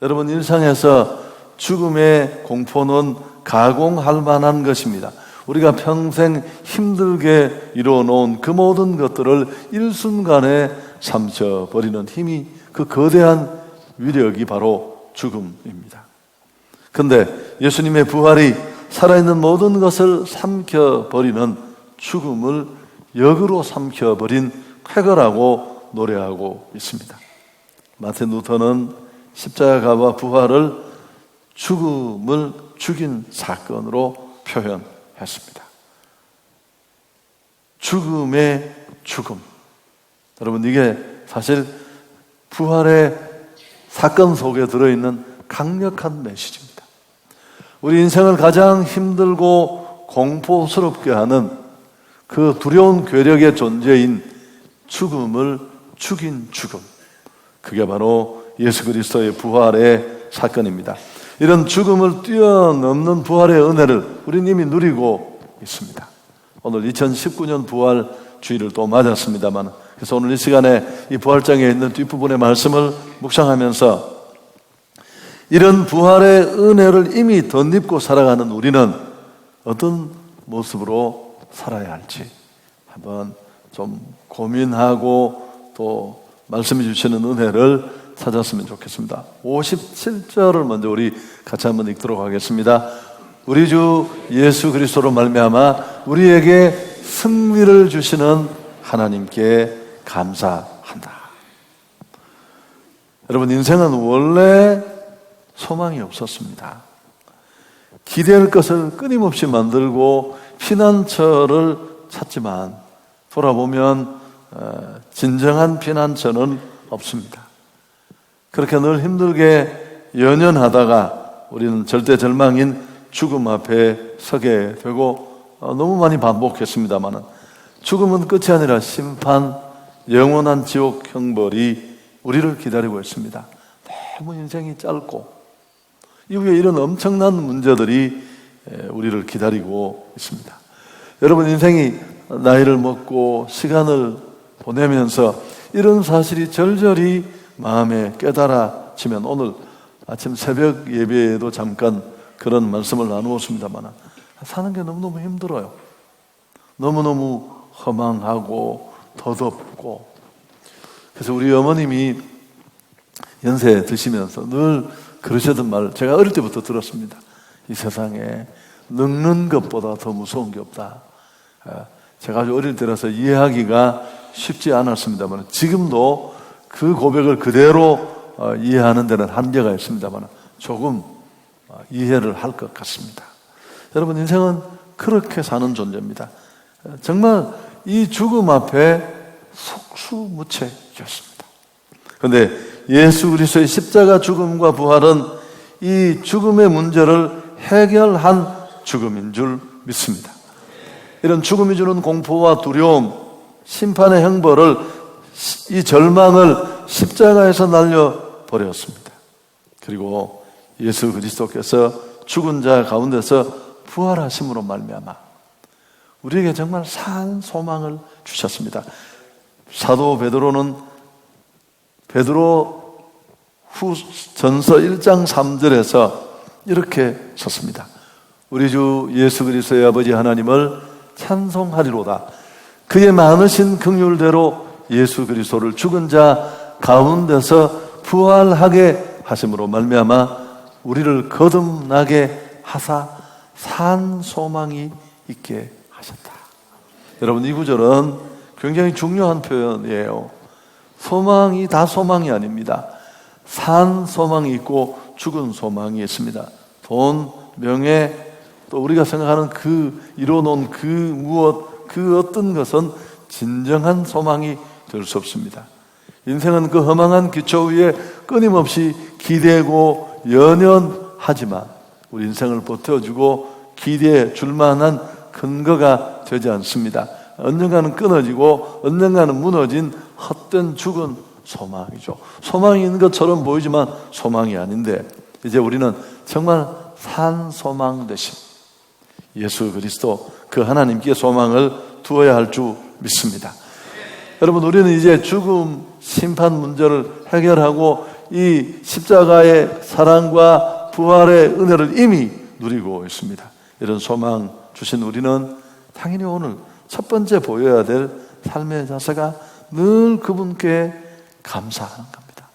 여러분, 일상에서 죽음의 공포는 가공할 만한 것입니다. 우리가 평생 힘들게 이루어놓은 그 모든 것들을 일순간에 삼켜버리는 힘이, 그 거대한 위력이 바로 죽음입니다. 그런데 예수님의 부활이 살아있는 모든 것을 삼켜버리는 죽음을 역으로 삼켜버린 쾌거라고 노래하고 있습니다. 마틴 루터는 십자가와 부활을 죽음을 죽인 사건으로 표현했습니다. 죽음의 죽음. 여러분, 이게 사실 부활의 사건 속에 들어있는 강력한 메시지입니다. 우리 인생을 가장 힘들고 공포스럽게 하는 그 두려운 괴력의 존재인 죽음을 죽인 죽음, 그게 바로 예수 그리스도의 부활의 사건입니다. 이런 죽음을 뛰어넘는 부활의 은혜를 우리는 이미 누리고 있습니다. 오늘 2019년 부활 주일을 또 맞았습니다만, 그래서 오늘 이 시간에 이 부활장에 있는 뒷부분의 말씀을 묵상하면서 이런 부활의 은혜를 이미 덧입고 살아가는 우리는 어떤 모습으로 살아야 할지 한번 좀 고민하고 또 말씀해 주시는 은혜를 찾았으면 좋겠습니다. 57절을 먼저 우리 같이 한번 읽도록 하겠습니다. 우리 주 예수 그리스도로 말미암아 우리에게 승리를 주시는 하나님께 감사한다. 여러분, 인생은 원래 소망이 없었습니다. 기대할 것을 끊임없이 만들고 피난처를 찾지만 돌아보면 진정한 피난처는 없습니다. 그렇게 늘 힘들게 연연하다가 우리는 절대절망인 죽음 앞에 서게 되고 너무 많이 반복했습니다만, 죽음은 끝이 아니라 심판, 영원한 지옥 형벌이 우리를 기다리고 있습니다. 너무 인생이 짧고 이후에 이런 엄청난 문제들이 우리를 기다리고 있습니다. 여러분, 인생이 나이를 먹고 시간을 보내면서 이런 사실이 절절히 마음에 깨달아지면, 오늘 아침 새벽 예배에도 잠깐 그런 말씀을 나누었습니다만, 사는 게 너무너무 힘들어요. 너무너무 허망하고 더덥고. 그래서 우리 어머님이 연세 드시면서 늘 그러셨던 말, 제가 어릴 때부터 들었습니다. 이 세상에 늙는 것보다 더 무서운 게 없다. 제가 아주 어릴 때라서 이해하기가 쉽지 않았습니다만, 지금도 그 고백을 그대로 이해하는 데는 한계가 있습니다만 조금 이해를 할 것 같습니다. 여러분, 인생은 그렇게 사는 존재입니다. 정말 이 죽음 앞에 속수무책이었습니다. 그런데 예수 그리스도의 십자가 죽음과 부활은 이 죽음의 문제를 해결한 죽음인 줄 믿습니다. 이런 죽음이 주는 공포와 두려움, 심판의 형벌을, 이 절망을 십자가에서 날려버렸습니다. 그리고 예수 그리스도께서 죽은 자 가운데서 부활하심으로 말미암아 우리에게 정말 산 소망을 주셨습니다. 사도 베드로는 베드로 후전서 1장 3절에서 이렇게 썼습니다. 우리 주 예수 그리스도의 아버지 하나님을 찬송하리로다. 그의 많으신 긍휼대로 예수 그리스도를 죽은 자 가운데서 부활하게 하심으로 말미암아 우리를 거듭나게 하사 산 소망이 있게 하셨다. 여러분, 이 구절은 굉장히 중요한 표현이에요. 소망이 다 소망이 아닙니다. 산 소망이 있고 죽은 소망이 있습니다. 돈, 명예, 또 우리가 생각하는 그 이뤄놓은 그 무엇, 그 어떤 것은 진정한 소망이 될 수 없습니다. 인생은 그 허망한 기초 위에 끊임없이 기대고 연연하지만 우리 인생을 버텨주고 기대해 줄 만한 근거가 되지 않습니다. 언젠가는 끊어지고 언젠가는 무너진 헛된 죽은 소망이죠. 소망이 있는 것처럼 보이지만 소망이 아닌데, 이제 우리는 정말 산 소망 대신 예수 그리스도, 그 하나님께 소망을 두어야 할 줄 믿습니다. 여러분, 우리는 이제 죽음 심판 문제를 해결하고 이 십자가의 사랑과 부활의 은혜를 이미 누리고 있습니다. 이런 소망 주신 우리는 당연히 오늘 첫 번째 보여야 될 삶의 자세가 늘 그분께 감사하는 겁니다.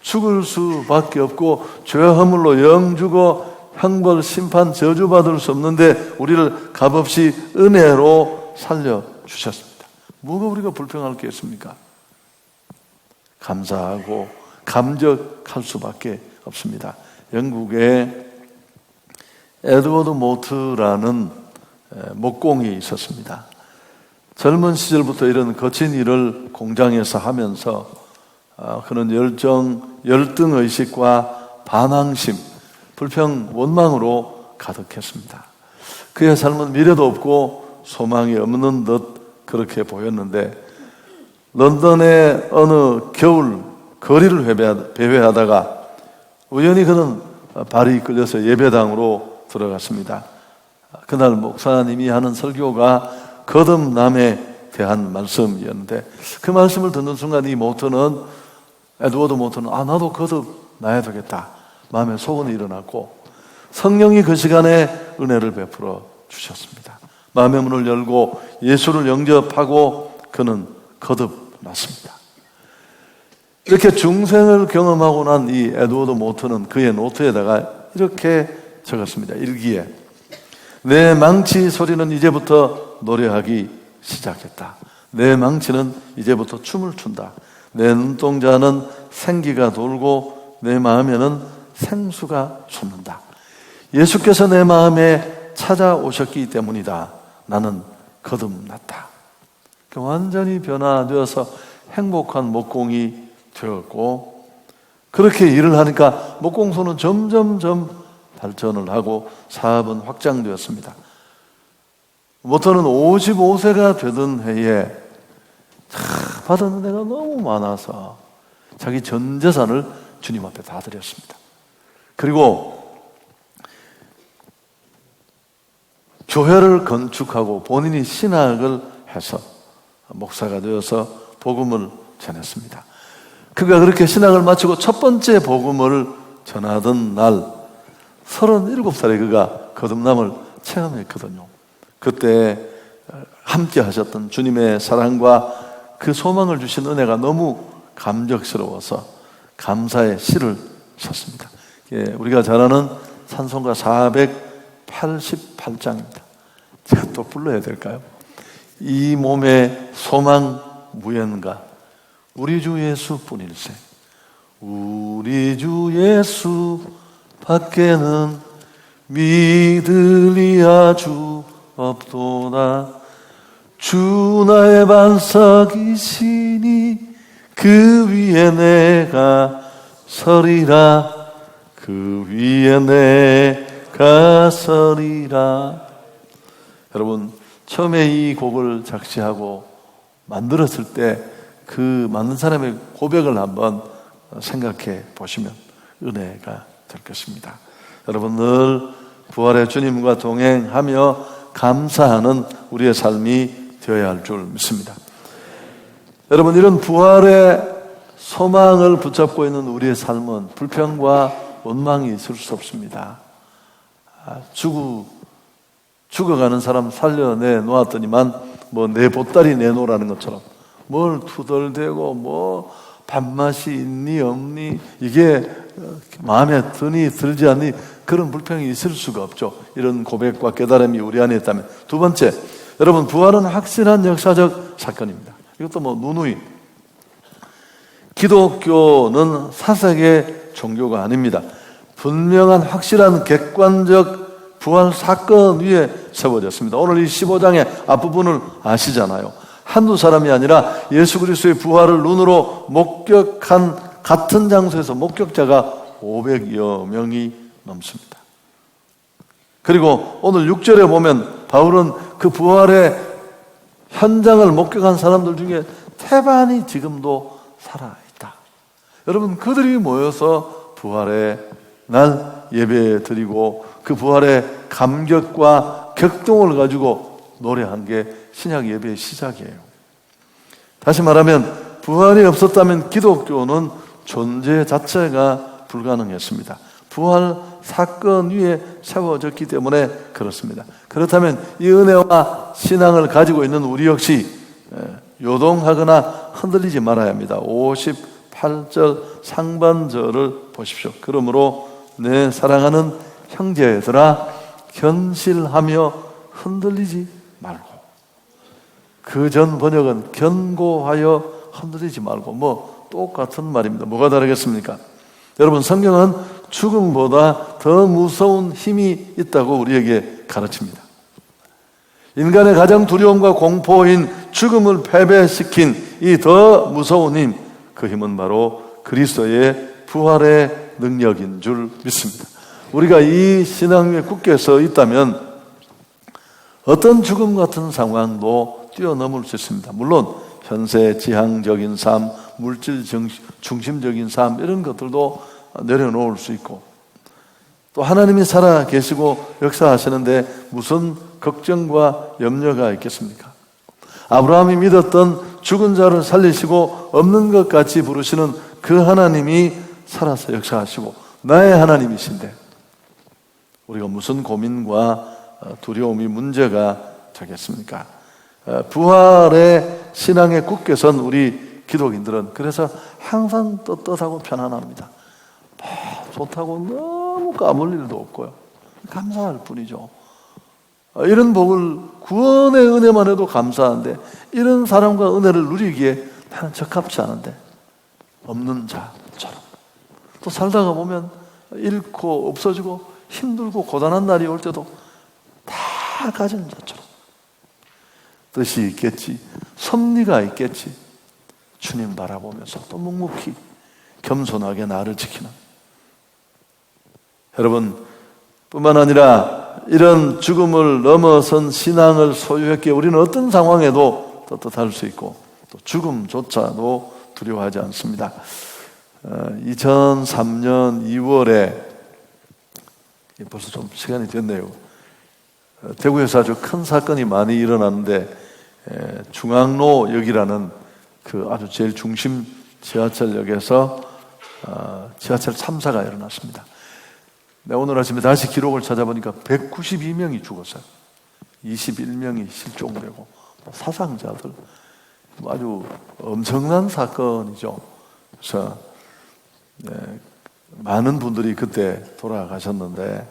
죽을 수밖에 없고 죄와 허물로 영 죽어 형벌, 심판, 저주받을 수 없는데 우리를 값없이 은혜로 살려주셨습니다. 뭐가 우리가 불평할 게 있습니까? 감사하고 감격할 수밖에 없습니다. 영국에 에드워드 모트라는 목공이 있었습니다. 젊은 시절부터 이런 거친 일을 공장에서 하면서 그런 열정, 열등의식과 반항심, 불평, 원망으로 가득했습니다. 그의 삶은 미래도 없고 소망이 없는 듯 그렇게 보였는데 런던의 어느 겨울 거리를 배회하다가 우연히 그는 발이 끌려서 예배당으로 들어갔습니다. 그날 목사님이 하는 설교가 거듭남에 대한 말씀이었는데 그 말씀을 듣는 순간 이 에드워드 모트는 나도 거듭나야 되겠다 마음에 소원이 일어났고 성령이 그 시간에 은혜를 베풀어 주셨습니다. 마음의 문을 열고 예수를 영접하고 그는 거듭났습니다. 이렇게 중생을 경험하고 난 이 에드워드 모트는 그의 노트에다가 이렇게 적었습니다. 일기에 내 망치 소리는 이제부터 노래하기 시작했다. 내 망치는 이제부터 춤을 춘다. 내 눈동자는 생기가 돌고 내 마음에는 생수가 솟는다. 예수께서 내 마음에 찾아오셨기 때문이다. 나는 거듭났다. 완전히 변화되어서 행복한 목공이 되었고 그렇게 일을 하니까 목공소는 점점점 발전을 하고 사업은 확장되었습니다. 모터는 55세가 되던 해에 받은 은혜가 너무 많아서 자기 전 재산을 주님 앞에 다 드렸습니다. 그리고 교회를 건축하고 본인이 신학을 해서 목사가 되어서 복음을 전했습니다. 그가 그렇게 신학을 마치고 첫 번째 복음을 전하던 날 37살에 그가 거듭남을 체험했거든요. 그때 함께 하셨던 주님의 사랑과 그 소망을 주신 은혜가 너무 감격스러워서 감사의 시를 썼습니다. 우리가 잘 아는 찬송가 488장입니다. 제가 또 불러야 될까요? 이 몸의 소망 무언가 우리 주 예수뿐일세. 우리 주 예수 밖에는 믿을 이 아주 없도다. 주 나의 반석이시니 그 위에 내가 서리라. 그 위에 내가 서리라. 여러분 처음에 이 곡을 작시하고 만들었을 때 그 만든 사람의 고백을 한번 생각해 보시면 은혜가 될 것입니다. 여러분 늘 부활의 주님과 동행하며 감사하는 우리의 삶이 되어야 할 줄 믿습니다. 여러분 이런 부활의 소망을 붙잡고 있는 우리의 삶은 불평과 원망이 있을 수 없습니다. 죽어가는 사람 살려내 놓았더니만 뭐 내 보따리 내놓으라는 것처럼 뭘 투덜대고 뭐 밥맛이 있니 없니 이게 마음에 드니 들지 않니 그런 불평이 있을 수가 없죠. 이런 고백과 깨달음이 우리 안에 있다면. 두 번째, 여러분 부활은 확실한 역사적 사건입니다. 이것도 뭐 누누이 기독교는 사색의 종교가 아닙니다. 분명한 확실한 객관적 부활 사건 위에 세워졌습니다. 오늘 이 15장의 앞부분을 아시잖아요. 한두 사람이 아니라 예수 그리스도의 부활을 눈으로 목격한 같은 장소에서 목격자가 500여 명이 넘습니다. 그리고 오늘 6절에 보면 바울은 그 부활의 현장을 목격한 사람들 중에 태반이 지금도 살아있다. 여러분 그들이 모여서 부활의 날 예배 드리고 그 부활의 감격과 격동을 가지고 노래한 게 신약 예배의 시작이에요. 다시 말하면 부활이 없었다면 기독교는 존재 자체가 불가능했습니다. 부활 사건 위에 세워졌기 때문에 그렇습니다. 그렇다면 이 은혜와 신앙을 가지고 있는 우리 역시 요동하거나 흔들리지 말아야 합니다. 58절 상반절을 보십시오. 그러므로 내 사랑하는 형제들아 견실하며 흔들리지 말고. 그 전 번역은 견고하여 흔들리지 말고, 뭐 똑같은 말입니다. 뭐가 다르겠습니까? 여러분, 성경은 죽음보다 더 무서운 힘이 있다고 우리에게 가르칩니다. 인간의 가장 두려움과 공포인 죽음을 패배시킨 이 더 무서운 힘, 그 힘은 바로 그리스도의 부활의 능력인 줄 믿습니다. 우리가 이 신앙 위에 굳게 서 있다면 어떤 죽음 같은 상황도 뛰어넘을 수 있습니다. 물론 현세 지향적인 삶, 물질 중심적인 삶, 이런 것들도 내려놓을 수 있고, 또 하나님이 살아 계시고 역사하시는데 무슨 걱정과 염려가 있겠습니까? 아브라함이 믿었던 죽은 자를 살리시고 없는 것 같이 부르시는 그 하나님이 살아서 역사하시고 나의 하나님이신데 우리가 무슨 고민과 두려움이 문제가 되겠습니까? 부활의 신앙에 굳게 선 우리 기독인들은 그래서 항상 떳떳하고 편안합니다. 좋다고 너무 까불 일도 없고요. 감사할 뿐이죠. 이런 복을, 구원의 은혜만 해도 감사한데 이런 사람과 은혜를 누리기에 나는 적합치 않은데, 없는 자처럼 또 살다가 보면 잃고 없어지고 힘들고 고단한 날이 올 때도 다 가진 자처럼 뜻이 있겠지, 섭리가 있겠지, 주님 바라보면서 또 묵묵히 겸손하게 나를 지키는 여러분 뿐만 아니라 이런 죽음을 넘어선 신앙을 소유했기에 우리는 어떤 상황에도 떳떳할 수 있고 또 죽음조차도 두려워하지 않습니다. 2003년 2월에 벌써 좀 시간이 됐네요. 대구에서 아주 큰 사건이 많이 일어났는데 중앙로역이라는 그 아주 제일 중심 지하철역에서 지하철 참사가 일어났습니다. 오늘 아침에 다시 기록을 찾아보니까 192명이 죽었어요. 21명이 실종되고 사상자들, 아주 엄청난 사건이죠. 그래서 많은 분들이 그때 돌아가셨는데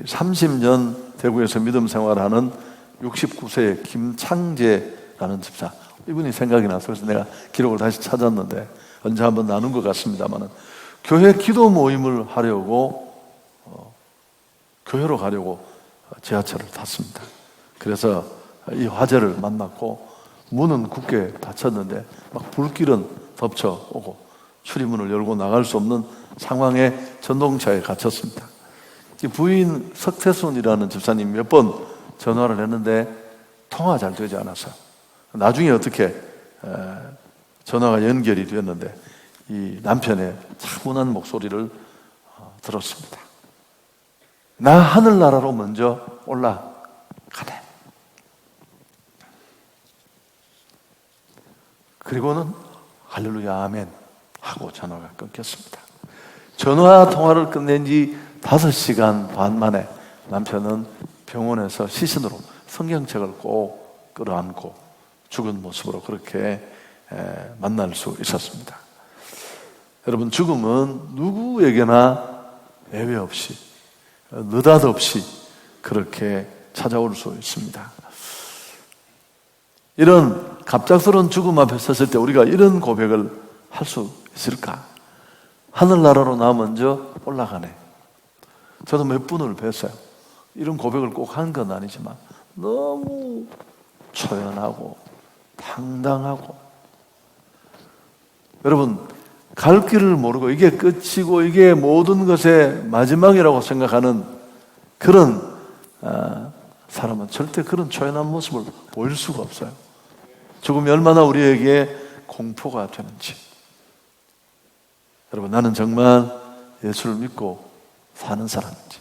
30년 대구에서 믿음 생활하는 69세의 김창재라는 집사, 이분이 생각이 나서 그래서 내가 기록을 다시 찾았는데 언제 한번 나눈 것 같습니다만은 교회 기도 모임을 하려고 교회로 가려고 지하철을 탔습니다. 그래서 이 화재를 만났고 문은 굳게 닫혔는데 막 불길은 덮쳐오고 출입문을 열고 나갈 수 없는 상황에 전동차에 갇혔습니다. 부인 석태순이라는 집사님 몇 번 전화를 했는데 통화가 잘 되지 않았어요. 나중에 어떻게 전화가 연결이 됐는데 이 남편의 차분한 목소리를 들었습니다. 나 하늘나라로 먼저 올라가네. 그리고는 할렐루야 아멘 하고 전화가 끊겼습니다. 전화 통화를 끝낸 지 5시간 반 만에 남편은 병원에서 시신으로 성경책을 꼭 끌어안고 죽은 모습으로 그렇게 만날 수 있었습니다. 여러분, 죽음은 누구에게나 예외 없이 느닷없이 그렇게 찾아올 수 있습니다. 이런 갑작스러운 죽음 앞에 섰을 때 우리가 이런 고백을 할 수 있을까? 하늘나라로 나 먼저 올라가네. 저도 몇 분을 뵀어요. 이런 고백을 꼭 한 건 아니지만 너무 초연하고 당당하고, 여러분 갈 길을 모르고 이게 끝이고 이게 모든 것의 마지막이라고 생각하는 그런 사람은 절대 그런 초연한 모습을 보일 수가 없어요. 죽음이 얼마나 우리에게 공포가 되는지. 여러분, 나는 정말 예수를 믿고 사는 사람인지,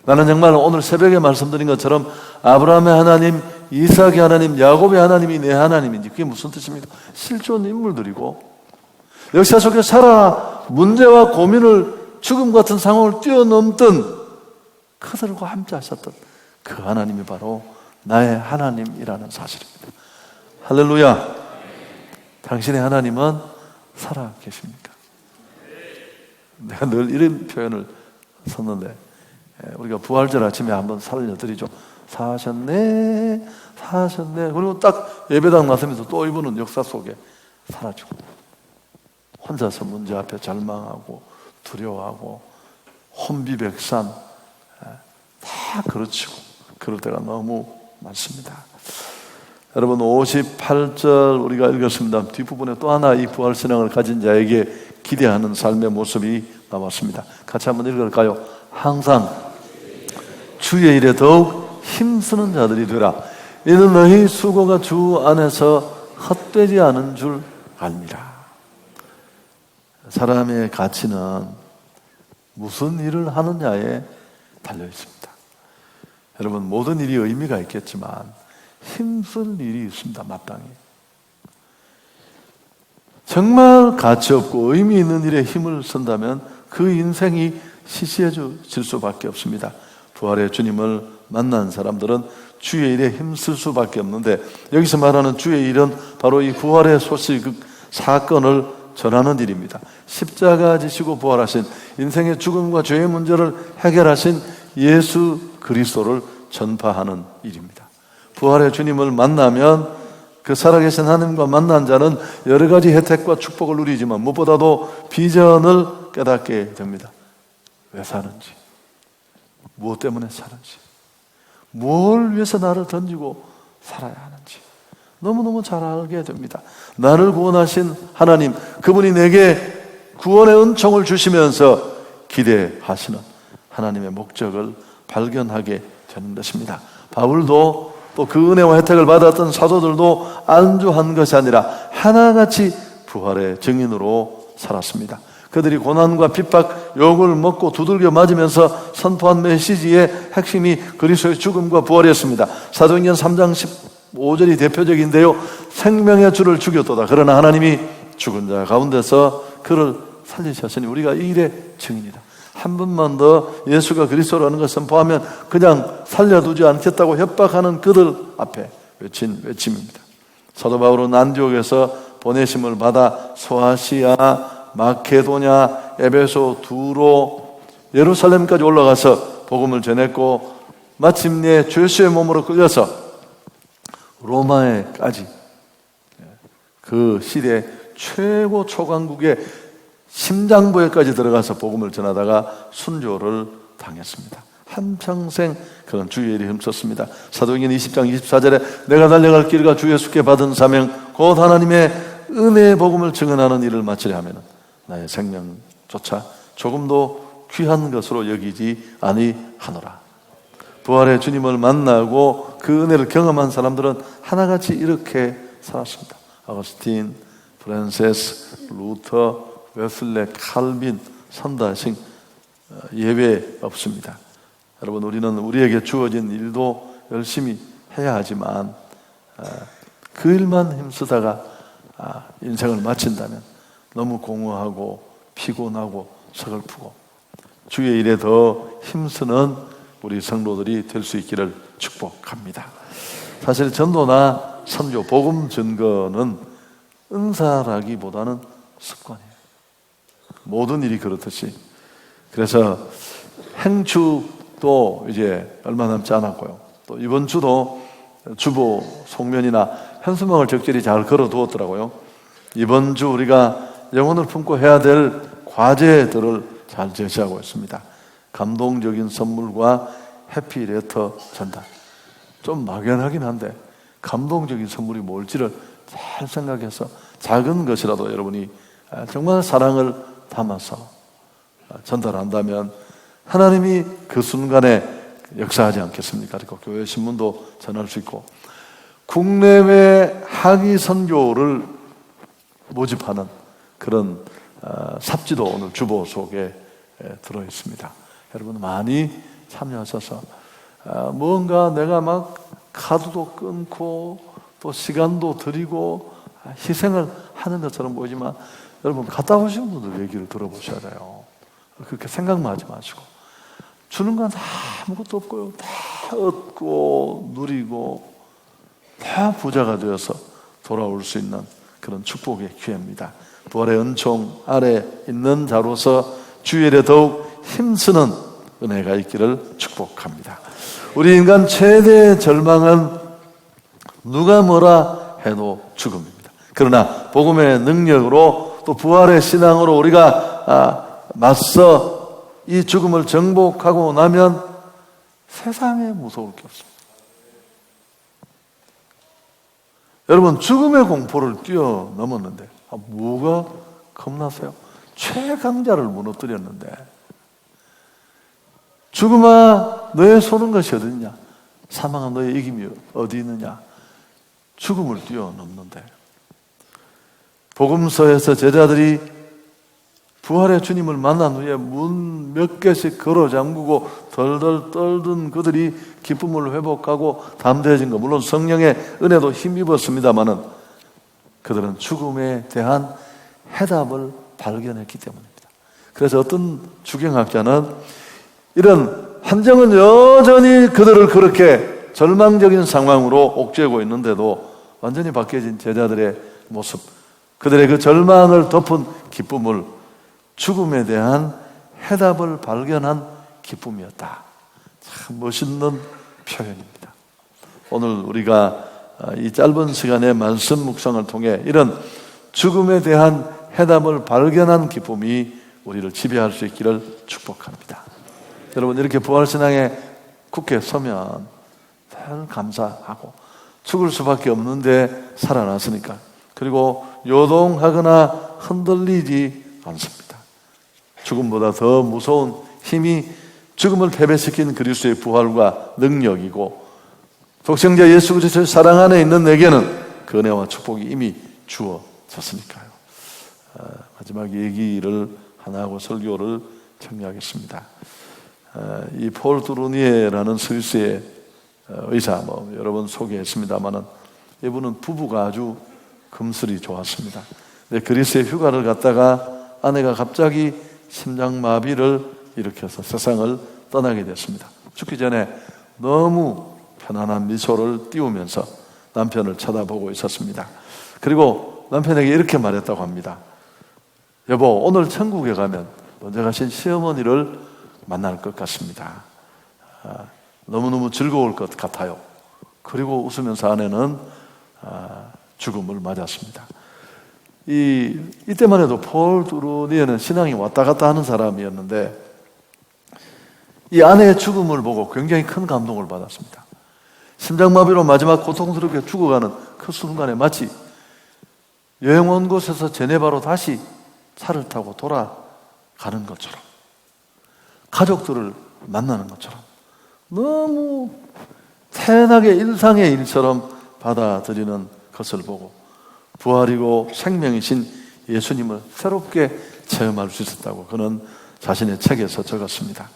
나는 정말 오늘 새벽에 말씀드린 것처럼 아브라함의 하나님, 이삭의 하나님, 야곱의 하나님이 내 하나님인지, 그게 무슨 뜻입니까? 실존 인물들이고 역사 속에 살아 문제와 고민을 죽음 같은 상황을 뛰어넘던 그들과 함께 하셨던 그 하나님이 바로 나의 하나님이라는 사실입니다. 할렐루야. 당신의 하나님은 살아 계십니까? 내가 늘 이런 표현을 썼는데 우리가 부활절 아침에 한번 살려드리죠. 사셨네 사셨네. 그리고 딱 예배당 나서면서 또 이분은 역사 속에 사라지고 혼자서 문제 앞에 절망하고 두려워하고 혼비백산 다 그르치고 그럴 때가 너무 많습니다. 여러분 58절 우리가 읽었습니다. 뒷부분에 또 하나 이 부활신앙을 가진 자에게 기대하는 삶의 모습이 나왔습니다. 같이 한번 읽을까요? 항상 주의 일에 더욱 힘쓰는 자들이 되라. 이는 너희 수고가 주 안에서 헛되지 않은 줄 압니다. 사람의 가치는 무슨 일을 하느냐에 달려 있습니다. 여러분 모든 일이 의미가 있겠지만 힘쓸 일이 있습니다. 마땅히 정말 가치 없고 의미 있는 일에 힘을 쓴다면 그 인생이 시시해질 수밖에 없습니다. 부활의 주님을 만난 사람들은 주의 일에 힘쓸 수밖에 없는데 여기서 말하는 주의 일은 바로 이 부활의 소식 사건을 전하는 일입니다. 십자가 지시고 부활하신 인생의 죽음과 죄의 문제를 해결하신 예수 그리스도를 전파하는 일입니다. 부활의 주님을 만나면 그 살아계신 하나님과 만난 자는 여러 가지 혜택과 축복을 누리지만 무엇보다도 비전을 깨닫게 됩니다. 왜 사는지, 무엇 때문에 사는지, 뭘 위해서 나를 던지고 살아야 하는지 너무너무 잘 알게 됩니다. 나를 구원하신 하나님, 그분이 내게 구원의 은총을 주시면서 기대하시는 하나님의 목적을 발견하게 되는 것입니다. 바울도 또 그 은혜와 혜택을 받았던 사도들도 안주한 것이 아니라 하나같이 부활의 증인으로 살았습니다. 그들이 고난과 핍박, 욕을 먹고 두들겨 맞으면서 선포한 메시지의 핵심이 그리스도의 죽음과 부활이었습니다. 사도행전 3장 15절이 대표적인데요. 생명의 주를 죽였도다. 그러나 하나님이 죽은 자 가운데서 그를 살리셨으니 우리가 이 일의 증인이다. 한 번만 더 예수가 그리스도라는 것을 선포하면 그냥 살려두지 않겠다고 협박하는 그들 앞에 외친 외침입니다. 사도 바울은 안디옥에서 보내심을 받아 소아시아, 마케도냐, 에베소, 두로, 예루살렘까지 올라가서 복음을 전했고 마침내 죄수의 몸으로 끌려서 로마에까지 그 시대 최고 초강국의 심장부에까지 들어가서 복음을 전하다가 순교를 당했습니다. 한평생 그런 주의 일에 힘썼습니다. 사도행전 20장 24절에 내가 달려갈 길과 주 예수께 받은 사명 곧 하나님의 은혜의 복음을 증언하는 일을 마치려 하면 나의 생명조차 조금도 귀한 것으로 여기지 아니하노라. 부활의 주님을 만나고 그 은혜를 경험한 사람들은 하나같이 이렇게 살았습니다. 아거스틴, 프란세스, 루터, 웨슬레, 칼빈, 선다싱 예외 없습니다. 여러분 우리는 우리에게 주어진 일도 열심히 해야 하지만 그 일만 힘쓰다가 인생을 마친다면 너무 공허하고 피곤하고 서글프고 주의 일에 더 힘쓰는 우리 성도들이 될 수 있기를 축복합니다. 사실 전도나 선교, 복음 전거는 은사라기보다는 습관이에요. 모든 일이 그렇듯이. 그래서 행추도 이제 얼마 남지 않았고요. 또 이번 주도 주보 송면이나 현수막을 적절히 잘 걸어두었더라고요. 이번 주 우리가 영혼을 품고 해야 될 과제들을 잘 제시하고 있습니다. 감동적인 선물과 해피레터 전달. 좀 막연하긴 한데 감동적인 선물이 뭘지를 잘 생각해서 작은 것이라도 여러분이 정말 사랑을 담아서 전달한다면 하나님이 그 순간에 역사하지 않겠습니까? 그리고 교회 신문도 전할 수 있고 국내외 학위 선교를 모집하는 그런 삽지도 오늘 주보 속에 들어 있습니다. 여러분 많이 참여하셔서 뭔가 내가 막 카드도 끊고 또 시간도 드리고 희생을 하는 것처럼 보이지만 여러분 갔다 오신 분들 얘기를 들어보셔야 돼요. 그렇게 생각만 하지 마시고 주는 건 아무것도 없고요. 다 얻고 누리고 다 부자가 되어서 돌아올 수 있는 그런 축복의 기회입니다. 부활의 은총 아래 있는 자로서 주일에 더욱 힘쓰는 은혜가 있기를 축복합니다. 우리 인간 최대의 절망은 누가 뭐라 해도 죽음입니다. 그러나 복음의 능력으로 또 부활의 신앙으로 우리가 맞서 이 죽음을 정복하고 나면 세상에 무서울 게 없습니다. 여러분 죽음의 공포를 뛰어넘었는데 뭐가 겁나세요? 최강자를 무너뜨렸는데 죽음아 너의 쏘는 것이 어디 있냐? 사망아 너의 이김이 어디 있느냐? 죽음을 뛰어넘는데 복음서에서 제자들이 부활의 주님을 만난 후에 문 몇 개씩 걸어 잠그고 덜덜 떨던 그들이 기쁨을 회복하고 담대해진 것, 물론 성령의 은혜도 힘입었습니다마는 그들은 죽음에 대한 해답을 발견했기 때문입니다. 그래서 어떤 주경학자는 이런 환경은 여전히 그들을 그렇게 절망적인 상황으로 옥죄고 있는데도 완전히 바뀌어진 제자들의 모습, 그들의 그 절망을 덮은 기쁨을 죽음에 대한 해답을 발견한 기쁨이었다. 참 멋있는 표현입니다. 오늘 우리가 이 짧은 시간의 말씀 묵상을 통해 이런 죽음에 대한 해답을 발견한 기쁨이 우리를 지배할 수 있기를 축복합니다. 여러분 이렇게 부활신앙의 굳게 서면 늘 감사하고 죽을 수밖에 없는데 살아났으니까, 그리고 요동하거나 흔들리지 않습니다. 죽음보다 더 무서운 힘이 죽음을 패배시킨 그리스도의 부활과 능력이고, 독생자 예수 그리스도의 사랑 안에 있는 내게는 그 은혜와 축복이 이미 주어졌으니까요. 마지막 얘기를 하나 하고 설교를 정리하겠습니다. 이 폴 두루니에라는 스위스의 의사, 여러 번 소개했습니다마는 이분은 부부가 아주 금슬이 좋았습니다. 그리스의 휴가를 갔다가 아내가 갑자기 심장마비를 일으켜서 세상을 떠나게 됐습니다. 죽기 전에 너무 편안한 미소를 띄우면서 남편을 쳐다보고 있었습니다. 그리고 남편에게 이렇게 말했다고 합니다. 여보, 오늘 천국에 가면 먼저 가신 시어머니를 만날 것 같습니다. 너무너무 즐거울 것 같아요. 그리고 웃으면서 아내는 죽음을 맞았습니다. 이때만 해도 폴 두루니에는 신앙이 왔다 갔다 하는 사람이었는데 이 아내의 죽음을 보고 굉장히 큰 감동을 받았습니다. 심장마비로 마지막 고통스럽게 죽어가는 그 순간에 마치 여행 온 곳에서 제네바로 다시 차를 타고 돌아가는 것처럼, 가족들을 만나는 것처럼 너무 태연하게 일상의 일처럼 받아들이는 것을 보고 부활이고 생명이신 예수님을 새롭게 체험할 수 있었다고 그는 자신의 책에서 적었습니다.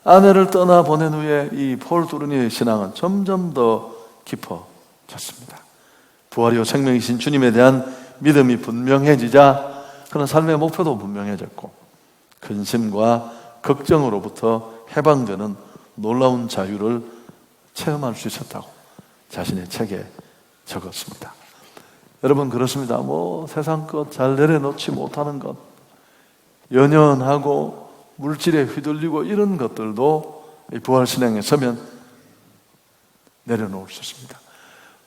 아내를 떠나보낸 후에 이 폴 두루니의 신앙은 점점 더 깊어졌습니다. 부활이요 생명이신 주님에 대한 믿음이 분명해지자 그는 삶의 목표도 분명해졌고 근심과 걱정으로부터 해방되는 놀라운 자유를 체험할 수 있었다고 자신의 책에 적었습니다. 여러분 그렇습니다. 세상 것 잘 내려놓지 못하는 것, 연연하고 물질에 휘둘리고 이런 것들도 이 부활신앙에 서면 내려놓을 수 있습니다.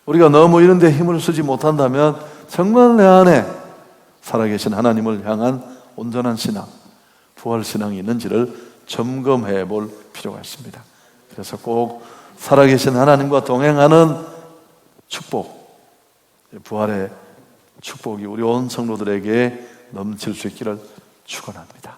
우리가 너무 이런 데 힘을 쓰지 못한다면 정말 내 안에 살아계신 하나님을 향한 온전한 신앙, 부활신앙이 있는지를 점검해 볼 필요가 있습니다. 그래서 꼭 살아계신 하나님과 동행하는 축복, 부활의 축복이 우리 온 성도들에게 넘칠 수 있기를 축원합니다.